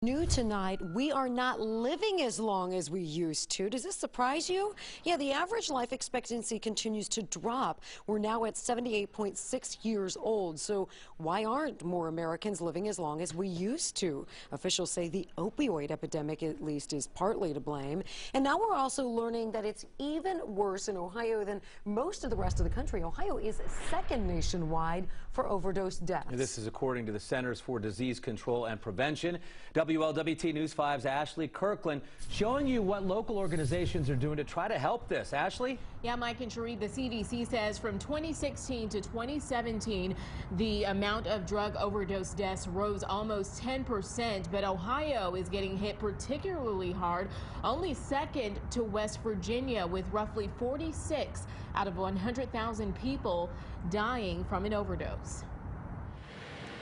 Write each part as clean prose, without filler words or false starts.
New tonight, we are not living as long as we used to. Does this surprise you? Yeah, the average life expectancy continues to drop. We're now at 78.6 years old. So why aren't more Americans living as long as we used to? Officials say the opioid epidemic, at least, is partly to blame. And now we're also learning that it's even worse in Ohio than most of the rest of the country. Ohio is second nationwide for overdose deaths. This is according to the Centers for Disease Control and Prevention. WLWT News 5's Ashley Kirkland showing you what local organizations are doing to try to help this. Ashley? Yeah, Mike and Sheree, the CDC says from 2016 to 2017, the amount of drug overdose deaths rose almost 10%, but Ohio is getting hit particularly hard, only second to West Virginia, with roughly 46 out of 100,000 people dying from an overdose.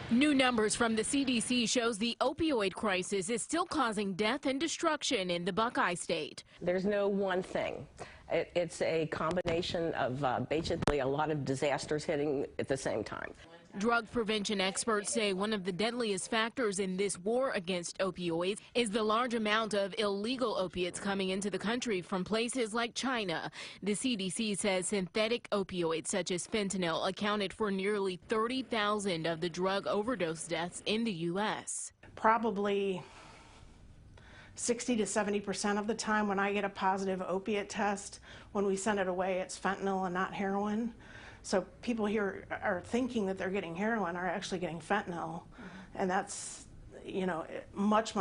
New numbers from the CDC shows the opioid crisis is still causing death and destruction in the Buckeye State. There's no one thing. It's a combination of basically a lot of disasters hitting at the same time. Drug prevention experts say one of the deadliest factors in this war against opioids is the large amount of illegal opiates coming into the country from places like China. The CDC says synthetic opioids such as fentanyl accounted for nearly 30,000 of the drug overdose deaths in the U.S. Probably 60 to 70% of the time when I get a positive opiate test, when we send it away, it's fentanyl and not heroin. So people here are thinking that they're getting heroin, are actually getting fentanyl. And that's, you know, much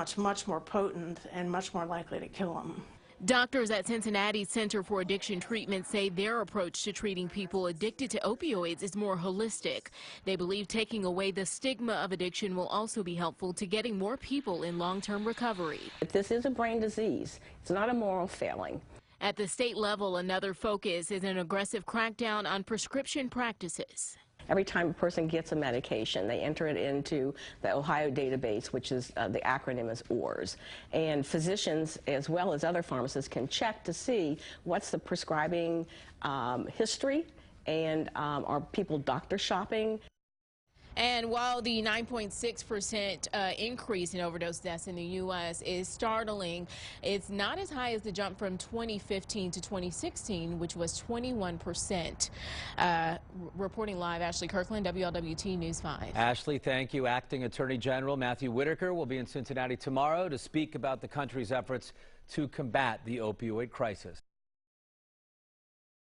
more potent and much more likely to kill them. Doctors at Cincinnati's Center for Addiction Treatment say their approach to treating people addicted to opioids is more holistic. They believe taking away the stigma of addiction will also be helpful to getting more people in long-term recovery. This is a brain disease. It's not a moral failing. At the state level, another focus is an aggressive crackdown on prescription practices. Every time a person gets a medication, they enter it into the Ohio database, which is the acronym is ORS. And physicians, as well as other pharmacists, can check to see what's the prescribing history and are people doctor shopping. And while the 9.6% increase in overdose deaths in the U.S. is startling, it's not as high as the jump from 2015 to 2016, which was 21%. Reporting live, Ashley Kirkland, WLWT News 5. Ashley, thank you. Acting Attorney General Matthew Whitaker will be in Cincinnati tomorrow to speak about the country's efforts to combat the opioid crisis.